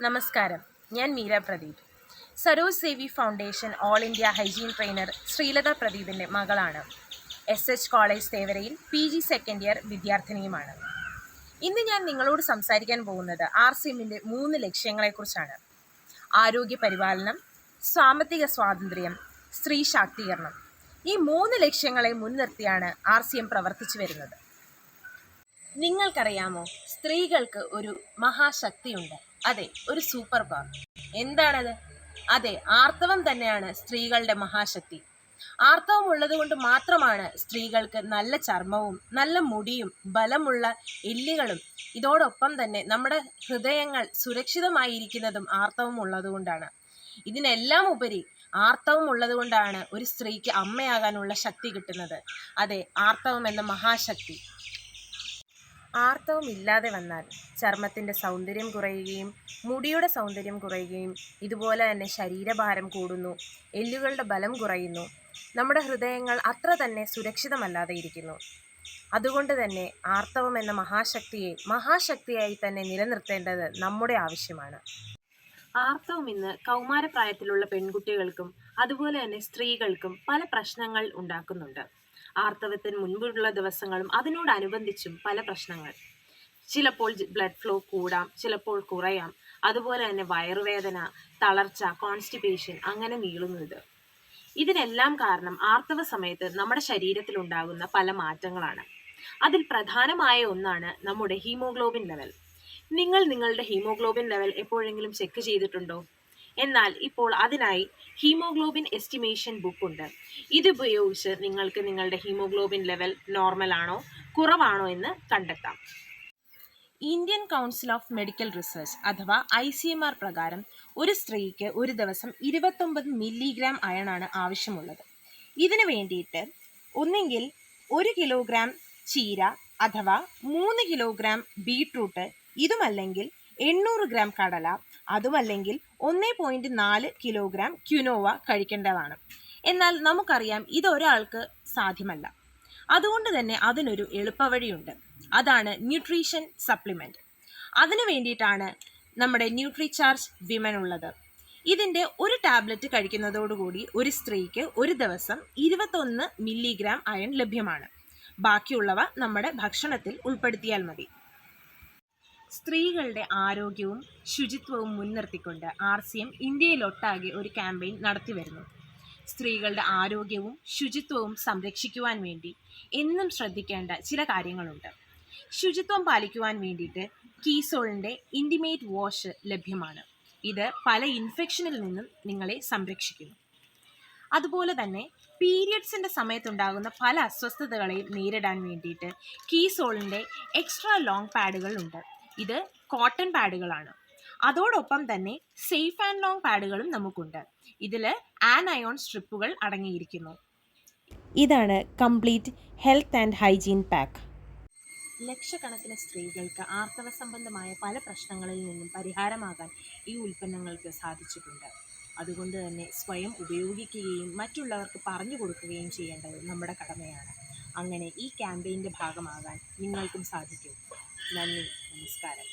നമസ്കാരം, ഞാൻ Meera Pradeep. Saroj Sevi foundation all India hygiene trainer Sreelatha പ്രദീപിൻ്റെ മകളാണ്. SH കോളേജ് തേവരയിൽ PG സെക്കൻഡ് ഇയർ വിദ്യാർത്ഥിനിയുമാണ്. ഇന്ന് ഞാൻ നിങ്ങളോട് സംസാരിക്കാൻ പോകുന്നത് RCMൻ്റെ 3 ലക്ഷ്യങ്ങളെക്കുറിച്ചാണ്. ആരോഗ്യ പരിപാലനം, സാമ്പത്തിക സ്വാതന്ത്ര്യം, സ്ത്രീ ശാക്തീകരണം. ഈ 3 ലക്ഷ്യങ്ങളെ മുൻനിർത്തിയാണ് RCM പ്രവർത്തിച്ചു വരുന്നത്. നിങ്ങൾക്കറിയാമോ, സ്ത്രീകൾക്ക് ഒരു മഹാശക്തിയുണ്ട്. അതെ, ഒരു സൂപ്പർ പവർ. എന്താണത്? അതെ, ആർത്തവം തന്നെയാണ് സ്ത്രീകളുടെ മഹാശക്തി. ആർത്തവം ഉള്ളതുകൊണ്ട് മാത്രമാണ് സ്ത്രീകൾക്ക് നല്ല ചർമ്മവും നല്ല മുടിയും ബലമുള്ള എല്ലുകളും ഇതോടൊപ്പം തന്നെ നമ്മുടെ ഹൃദയങ്ങൾ സുരക്ഷിതമായിരിക്കുന്നതും ആർത്തവം ഉള്ളതുകൊണ്ടാണ്. ഇതിനെല്ലാം ഉപരി ആർത്തവം ഉള്ളതുകൊണ്ടാണ് ഒരു സ്ത്രീക്ക് അമ്മയാകാനുള്ള ശക്തി കിട്ടുന്നത്. അതെ, ആർത്തവം എന്ന മഹാശക്തി. ആർത്തവം ഇല്ലാതെ വന്നാൽ ചർമ്മത്തിൻ്റെ സൗന്ദര്യം കുറയുകയും മുടിയുടെ സൗന്ദര്യം കുറയുകയും ഇതുപോലെ തന്നെ ശരീരഭാരം കൂടുന്നു, എല്ലുകളുടെ ബലം കുറയുന്നു, നമ്മുടെ ഹൃദയങ്ങൾ അത്ര തന്നെ സുരക്ഷിതമല്ലാതെ ഇരിക്കുന്നു. അതുകൊണ്ട് തന്നെ ആർത്തവം എന്ന മഹാശക്തിയായി തന്നെ നിലനിർത്തേണ്ടത് നമ്മുടെ ആവശ്യമാണ്. ആർത്തവം ഇന്ന് കൗമാരപ്രായത്തിലുള്ള പെൺകുട്ടികൾക്കും അതുപോലെ തന്നെ സ്ത്രീകൾക്കും പല പ്രശ്നങ്ങൾ ഉണ്ടാക്കുന്നുണ്ട്. ആർത്തവത്തിന് മുൻപുള്ള ദിവസങ്ങളും അതിനോടനുബന്ധിച്ചും പല പ്രശ്നങ്ങൾ. ചിലപ്പോൾ ബ്ലഡ് ഫ്ലോ കൂടാം, ചിലപ്പോൾ കുറയാം. അതുപോലെ തന്നെ വയറുവേദന, തളർച്ച, കോൺസ്റ്റിപ്പേഷൻ അങ്ങനെ നീളുന്നത്. ഇതിനെല്ലാം കാരണം ആർത്തവ സമയത്ത് നമ്മുടെ ശരീരത്തിൽ ഉണ്ടാകുന്ന പല മാറ്റങ്ങളാണ്. അതിൽ പ്രധാനമായ ഒന്നാണ് നമ്മുടെ ഹീമോഗ്ലോബിൻ ലെവൽ. നിങ്ങൾ നിങ്ങളുടെ ഹീമോഗ്ലോബിൻ ലെവൽ എപ്പോഴെങ്കിലും ചെക്ക് ചെയ്തിട്ടുണ്ടോ? എന്നാൽ ഇപ്പോൾ അതിനായി ഹീമോഗ്ലോബിൻ എസ്റ്റിമേഷൻ ബുക്ക് ഉണ്ട്. ഇതുപയോഗിച്ച് നിങ്ങൾക്ക് നിങ്ങളുടെ ഹീമോഗ്ലോബിൻ ലെവൽ നോർമൽ ആണോ കുറവാണോ എന്ന് കണ്ടെത്താം. Indian council of medical research അഥവാ ICMR പ്രകാരം ഒരു സ്ത്രീക്ക് ഒരു ദിവസം 29 മില്ലിഗ്രാം അയണാണ് ആവശ്യമുള്ളത്. ഇതിനു വേണ്ടിയിട്ട് ഒന്നെങ്കിൽ 1 കിലോഗ്രാം ചീര അഥവാ 3 കിലോഗ്രാം ബീട്രൂട്ട്, ഇതുമല്ലെങ്കിൽ 800 ഗ്രാം കടല, അതുമല്ലെങ്കിൽ 1.4 കിലോഗ്രാം ക്വിനോവ കഴിക്കേണ്ടതാണ്. എന്നാൽ നമുക്കറിയാം ഇതൊരാൾക്ക് സാധ്യമല്ല. അതുകൊണ്ട് തന്നെ അതിനൊരു എളുപ്പവഴിയുണ്ട്. അതാണ് ന്യൂട്രീഷൻ സപ്ലിമെൻറ്റ്. അതിനു വേണ്ടിയിട്ടാണ് നമ്മുടെ ന്യൂട്രിചാർജ് വിമൻ ഉള്ളത്. ഇതിൻ്റെ ഒരു ടാബ്ലറ്റ് കഴിക്കുന്നതോടുകൂടി ഒരു സ്ത്രീക്ക് ഒരു ദിവസം 21 മില്ലിഗ്രാം അയൺ ലഭ്യമാണ്. ബാക്കിയുള്ളവ നമ്മുടെ ഭക്ഷണത്തിൽ ഉൾപ്പെടുത്തിയാൽ മതി. സ്ത്രീകളുടെ ആരോഗ്യവും ശുചിത്വവും മുൻനിർത്തിക്കൊണ്ട് RCM ഇന്ത്യയിലൊട്ടാകെ ഒരു ക്യാമ്പയിൻ നടത്തി വരുന്നു. സ്ത്രീകളുടെ ആരോഗ്യവും ശുചിത്വവും സംരക്ഷിക്കുവാൻ വേണ്ടി എന്നും ശ്രദ്ധിക്കേണ്ട ചില കാര്യങ്ങളുണ്ട്. ശുചിത്വം പാലിക്കുവാൻ വേണ്ടിയിട്ട് കീസോളിൻ്റെ ഇൻറ്റിമേറ്റ് വാഷ് ലഭ്യമാണ്. ഇത് പല ഇൻഫെക്ഷനിൽ നിന്നും നിങ്ങളെ സംരക്ഷിക്കുന്നു. അതുപോലെ തന്നെ പീരിയഡ്സിൻ്റെ സമയത്തുണ്ടാകുന്ന പല അസ്വസ്ഥതകളെയും നേരിടാൻ വേണ്ടിയിട്ട് കീസോളിൻ്റെ എക്സ്ട്രാ ലോങ് പാഡുകൾ ഉണ്ട്. ഇത് കോട്ടൺ പാഡുകളാണ്. അതോടൊപ്പം തന്നെ സേഫ് ആൻഡ് ലോങ് പാഡുകളും നമുക്കുണ്ട്. ഇതിൽ ആനയോൺ സ്ട്രിപ്പുകൾ അടങ്ങിയിരിക്കുന്നു. ഇതാണ് complete health and hygiene pack. ലക്ഷക്കണക്കിന് സ്ത്രീകൾക്ക് ആർത്തവ സംബന്ധമായ പല പ്രശ്നങ്ങളിൽ നിന്നും പരിഹാരമാകാൻ ഈ ഉൽപ്പന്നങ്ങൾക്ക് സാധിച്ചിട്ടുണ്ട്. അതുകൊണ്ട് തന്നെ സ്വയം ഉപയോഗിക്കുകയും മറ്റുള്ളവർക്ക് പറഞ്ഞു കൊടുക്കുകയും ചെയ്യേണ്ടത് നമ്മുടെ കടമയാണ്. അങ്ങനെ ഈ ക്യാമ്പയിൻ്റെ ഭാഗമാകാൻ നിങ്ങൾക്കും സാധിക്കും. നന്ദി, നമസ്കാരം.